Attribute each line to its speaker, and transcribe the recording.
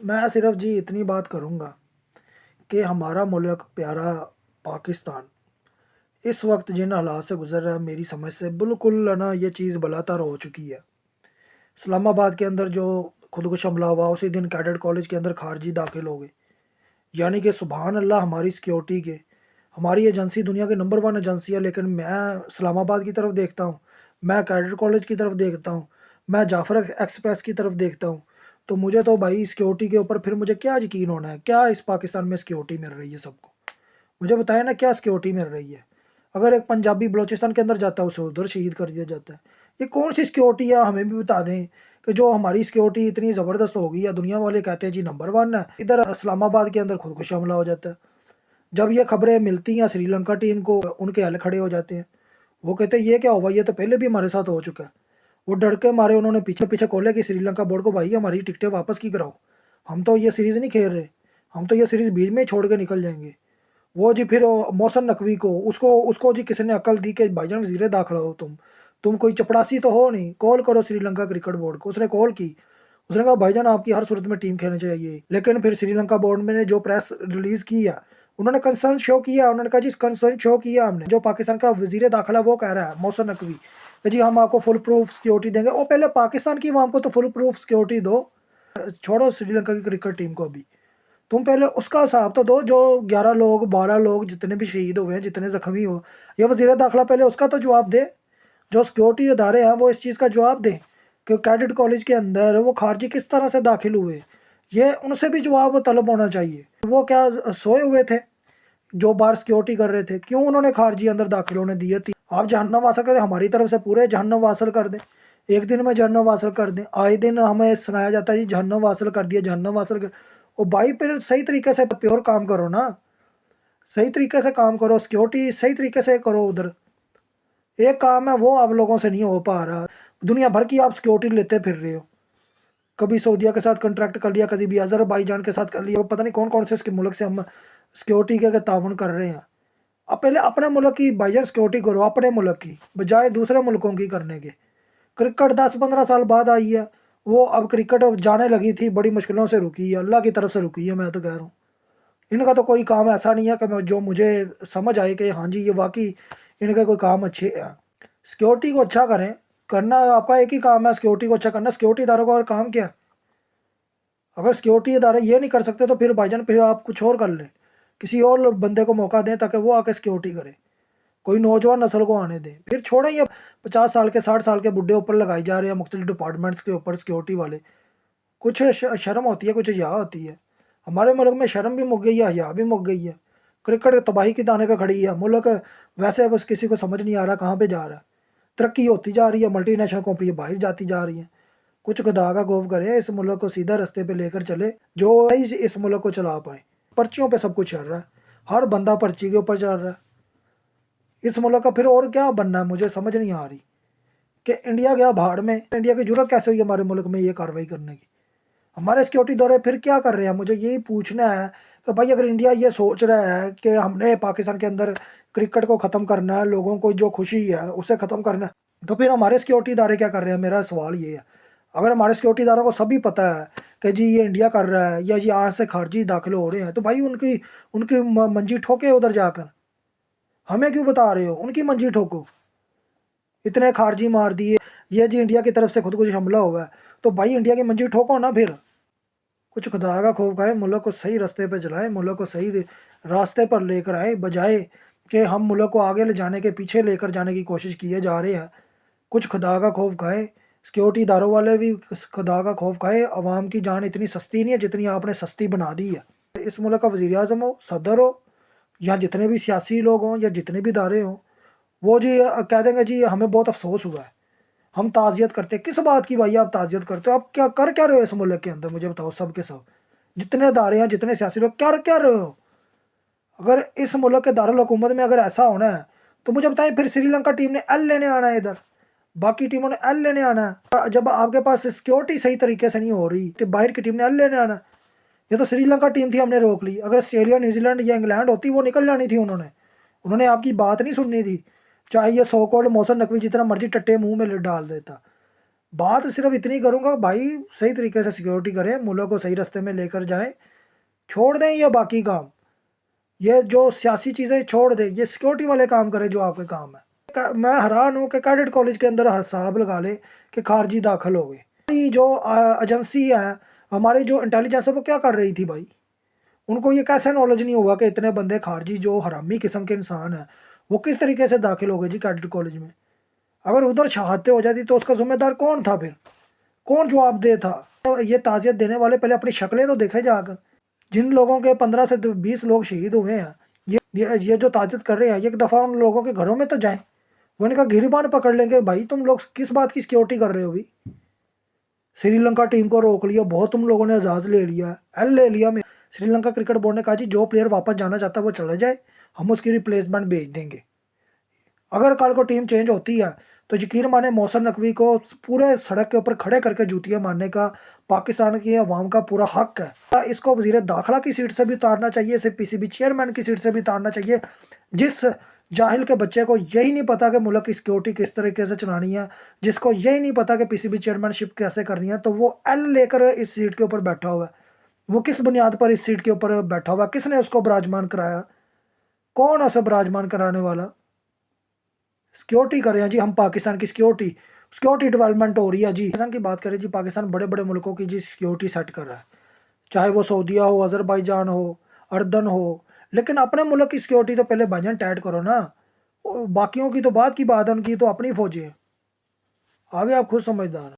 Speaker 1: मैं सिर्फ जी इतनी बात करूँगा कि हमारा मुल्क प्यारा पाकिस्तान इस वक्त जिन हालात से गुजर रहा है, मेरी समझ से बिल्कुल है ना, ये चीज़ बलातर हो चुकी है। इस्लामाबाद के अंदर जो खुदकुश हमला हुआ, उसी दिन कैडेट कॉलेज के अंदर खारजी दाखिल हो गए। यानी कि सुबहान अल्लाह हमारी सिक्योरिटी के, हमारी एजेंसी दुनिया की नंबर वन एजेंसी है, लेकिन मैं इस्लामाबाद की तरफ देखता हूँ, मैं कैडेट कॉलेज की तरफ देखता हूँ, मैं जाफर एक्सप्रेस की तरफ देखता हूँ, तो मुझे तो भाई सिक्योरिटी के ऊपर फिर मुझे क्या यकीन होना है? क्या इस पाकिस्तान में सिक्योरिटी मिल रही है सबको? मुझे बताया ना, क्या सिक्योरिटी मिल रही है? अगर एक पंजाबी बलोचिस्तान के अंदर जाता है, उसे उधर शहीद कर दिया जाता है। ये कौन सी सिक्योरिटी है? हमें भी बता दें कि जो हमारी सिक्योरिटी इतनी ज़बरदस्त हो गई है, दुनिया वाले कहते हैं जी नंबर वन है, इधर इस्लामाबाद के अंदर खुदकुश हमला हो जाता है। जब ये खबरें मिलती हैं श्रीलंका टीम को, उनके हल खड़े हो जाते हैं। वो कहते हैं ये क्या हुआ, ये तो पहले भी हमारे साथ हो चुका है। वो डर के मारे उन्होंने पीछे पीछे खोले कि श्रीलंका बोर्ड को, भाई हमारी टिकटें वापस की कराओ, हम तो ये सीरीज़ नहीं खेल रहे, हम तो ये सीरीज़ बीच में ही छोड़ के निकल जाएंगे। वो जी फिर मोहसन नकवी को, उसको उसको जी किसी ने अकल दी कि भाईजान वज़ीर दाखिला हो तुम कोई चपड़ासी तो हो नहीं, कॉल करो श्रीलंका क्रिकेट बोर्ड को। उसने कॉल की, उसने कहा भाईजान आपकी हर सूरत में टीम खेलनी चाहिए। लेकिन फिर श्रीलंका बोर्ड में ने जो प्रेस रिलीज़ किया, उन्होंने कंसर्न शो किया, उन्होंने कहा जी कंसर्न शो किया हमने, जो पाकिस्तान का वज़ीर दाखिला वो कह रहा है मोहसन नकवी कि जी हम आपको फुल प्रूफ सिक्योरिटी देंगे। और पहले पाकिस्तान की आवाम को तो फुल प्रूफ सिक्योरिटी दो, छोड़ो श्रीलंका की क्रिकेट टीम को। अभी तुम पहले उसका हिसाब तो दो, जो 11 लोग 12 लोग जितने भी शहीद हुए हैं, जितने ज़ख्मी हो, ये वज़ीर दाखिला पहले उसका तो जवाब दे। जो सिक्योरिटी इदारे हैं वो इस चीज़ का जवाब दें कि कैडेट कॉलेज के अंदर वो खारजी किस तरह से दाखिल हुए, ये उनसे भी जवाब तलब होना चाहिए। वो क्या सोए हुए थे जो बाहर सिक्योरिटी कर रहे थे? क्यों उन्होंने खारजी अंदर दाखिल होने दिए थी? आप जहन्नम वासल कर दें, हमारी तरफ से पूरे जहन्नम वासल कर दें, एक दिन में जहन्नम वासल कर दें। आए दिन हमें सुनाया जाता है जी जहन्नम वासल कर दिया, जहन्नम वासल कर। ओ भाई फिर सही तरीके से प्योर काम करो ना, सही तरीके से काम करो, सिक्योरिटी सही तरीके से करो। उधर एक काम है वो आप लोगों से नहीं हो पा रहा, दुनिया भर की आप सिक्योरिटी लेते फिर रहे हो। कभी सऊदीया के साथ कॉन्ट्रैक्ट कर लिया, कभी भी अज़रबैजान के साथ कर लिया, पता नहीं कौन कौन से इसके मुल्क से हम सिक्योरिटी के ताउन कर रहे हैं। अब पहले अपने मुल्क की भाईजान सिक्योरिटी करो, अपने मुल्क की बजाय दूसरे मुल्कों की करने के। क्रिकेट 10-15 साल बाद आई है, वो अब क्रिकेट जाने लगी थी, बड़ी मुश्किलों से रुकी है, अल्लाह की तरफ से रुकी है। मैं तो कह रहा हूँ इनका तो कोई काम ऐसा नहीं है कि जो मुझे समझ आए कि हाँ जी ये वाकई इनके कोई काम अच्छे हैं। सिक्योरिटी को अच्छा करें, करना आपका एक ही काम है, सिक्योरिटी को अच्छा करना। सिक्योरिटी इदारों का और काम क्या है? अगर सिक्योरिटी इदारे ये नहीं कर सकते तो फिर भाईजान फिर आप कुछ और कर लें, किसी और बंदे को मौका दें ताकि वो आके सिक्योरिटी करे, कोई नौजवान नस्ल को आने दें। फिर छोड़ें ये 50 साल के 60 साल के बुढ़े ऊपर लगाई जा रहे हैं मुख्तलिफ डिपार्टमेंट्स के ऊपर सिक्योरिटी वाले। कुछ शर्म होती है, कुछ हया होती है। हमारे मुल्क में शर्म भी मुक गई है, हया भी मुक गई है। क्रिकेट तबाही के दाने पे खड़ी है मुल्क, वैसे बस किसी को समझ नहीं आ रहा कहाँ पे जा रहा है। तरक्की होती जा रही है, मल्टी नेशनल कंपनी बाहर जाती जा रही हैं। कुछ खुदा का खौफ करे, इस मुल्क को सीधा रास्ते पे लेकर चले, जो इस मुल्क को चला पाए। पर्चियों पे सब कुछ चल रहा है, हर बंदा पर्ची के ऊपर चल रहा है। इस मुल्क का फिर और क्या बनना है, मुझे समझ नहीं आ रही कि इंडिया गया भाड़ में। इंडिया की जरूरत कैसे हुई हमारे मुल्क में ये कार्रवाई करने की? हमारे सिक्योरिटी दौरे फिर क्या कर रहे हैं? मुझे यही पूछना है कि भाई अगर इंडिया ये सोच रहा है कि हमने पाकिस्तान के अंदर क्रिकेट को ख़त्म करना है, लोगों को जो खुशी है उसे ख़त्म करना है, तो फिर हमारे सिक्योरिटी इदारे क्या कर रहे हैं? मेरा सवाल ये है। अगर हमारे सिक्योरिटी इदारों को सभी पता है कि जी ये इंडिया कर रहा है या जी यहाँ से खारजी दाखिल हो रहे हैं, तो भाई उनकी उनकी मंजी ठोके उधर जाकर। हमें क्यों बता रहे हो? उनकी मंजी ठोको। इतने खारजी मार दिए, ये जी इंडिया की तरफ से खुद कुछ हमला हुआ है, तो भाई इंडिया की मंजी ठोको ना फिर। कुछ खुदा का खौफ खाए, मुल्क को सही रास्ते पे चलाएं, मुल्क को सही रास्ते पर लेकर आए, बजाय कि हम मुल्क को आगे ले जाने के पीछे लेकर जाने की कोशिश किए जा रहे हैं। कुछ खुदा का खौफ खाए, सिक्योरिटी इदारों वाले भी खुदा का खौफ खाए। अवाम की जान इतनी सस्ती नहीं है जितनी आपने सस्ती बना दी है। इस मुल्क का वज़ीर आज़म हो, सदर हो, या जितने भी सियासी लोग हों या जितने भी इदारे हों, वो जी कह देंगे जी हमें बहुत अफसोस हुआ है, हम ताज़ियत करते हैं। किस बात की भाई आप ताज़ियत करते हो? आप क्या कर क्या रहे हो इस मुल्क के अंदर? मुझे बताओ, सब के सब जितने इदारे हैं, जितने सियासी लोग, क्या क्या रहे हो? अगर इस मुल्क के दारुल हुकूमत में अगर ऐसा होना है, तो मुझे बताएं फिर श्रीलंका टीम ने एल लेने आना है इधर, बाकी टीमों ने एल लेने आना है। जब आपके पास सिक्योरिटी सही तरीके से नहीं हो रही तो बाहर की टीम ने एल लेने आना है। ये तो श्रीलंका टीम थी, हमने रोक ली। अगर ऑस्ट्रेलिया, न्यूजीलैंड या इंग्लैंड होती, वो निकल जानी थी। उन्होंने उन्होंने आपकी बात नहीं सुननी थी, चाहे ये सो कॉल्ड मोहसन नकवी जितना मर्जी टट्टे मुंह में डाल देता। بات صرف اتنی کروں گا بھائی، صحیح طریقے سے سیکیورٹی کریں، ملک کو صحیح راستے میں لے کر جائیں، چھوڑ دیں یہ باقی کام، یہ جو سیاسی چیزیں چھوڑ دیں، یہ سیکیورٹی والے کام کریں جو آپ کے کام ہے۔ میں حیران ہوں کہ کیڈٹ کالج کے اندر حساب لگا لے کہ خارجی داخل ہو گئے۔ ہماری جو ایجنسی ہے، ہماری جو انٹیلیجنس ہے، وہ کیا کر رہی تھی بھائی؟ ان کو یہ کیسے نالج نہیں ہوا کہ اتنے بندے خارجی جو حرامی قسم کے انسان ہیں وہ کس طریقے سے داخل ہو گئے جی کیڈٹ کالج میں؟ اگر ادھر شہادتیں ہو جاتی تو اس کا ذمہ دار کون تھا پھر؟ کون جواب دہ تھا؟ یہ تعزیت دینے والے پہلے اپنی شکلیں تو دیکھے جا کر۔ جن لوگوں کے 15 سے 20 لوگ شہید ہوئے ہیں، یہ جو تعزیت کر رہے ہیں، ایک دفعہ ان لوگوں کے گھروں میں تو جائیں، وہ ان کا گریبان پکڑ لیں گے، بھائی تم لوگ کس بات کی سیکیورٹی کر رہے ہو بھی؟ سری لنکا ٹیم کو روک لیا، بہت تم لوگوں نے اعزاز لے لیا، ایل لے لیا۔ سری لنکا کرکٹ بورڈ نے کہا جی جو پلیئر واپس جانا چاہتا ہے وہ چلا جائے، ہم اس کی ریپلیسمنٹ بھیج دیں گے۔ اگر کل کو ٹیم چینج ہوتی ہے تو یقین مانے محسن نقوی کو پورے سڑک کے اوپر کھڑے کر کے جوتیاں مارنے کا پاکستان کی عوام کا پورا حق ہے۔ اس کو وزیر داخلہ کی سیٹ سے بھی اتارنا چاہیے، اسے پی سی بی چیئرمین کی سیٹ سے بھی اتارنا چاہیے۔ جس جاہل کے بچے کو یہی نہیں پتا کہ ملک کی سیکیورٹی کس طریقے سے چلانی ہے، جس کو یہی نہیں پتا کہ پی سی بی چیئرمین شپ کیسے کرنی ہے، تو وہ ایل لے کر اس سیٹ کے اوپر بیٹھا ہوا ہے۔ وہ کس بنیاد پر اس سیٹ کے اوپر بیٹھا ہوا؟ کس نے اس کو براجمان کرایا؟ کون ہے اسے براجمان کرانے والا؟ سیکیورٹی کریں جی، ہم پاکستان کی سیکیورٹی ڈیولپمنٹ ہو رہی ہے جی۔ پاکستان کی بات کریں جی، پاکستان بڑے بڑے ملکوں کی جی سیکیورٹی سیٹ کر رہا ہے، چاہے وہ سعودیہ ہو، آذربائیجان ہو، اردن ہو، لیکن اپنے ملک کی سیکیورٹی تو پہلے بھائی جان ٹائٹ کرو نا۔ باقیوں کی تو بات کی بات ہے، ان کی تو اپنی فوجیں ہیں، آگے آپ خود سمجھدار ہیں۔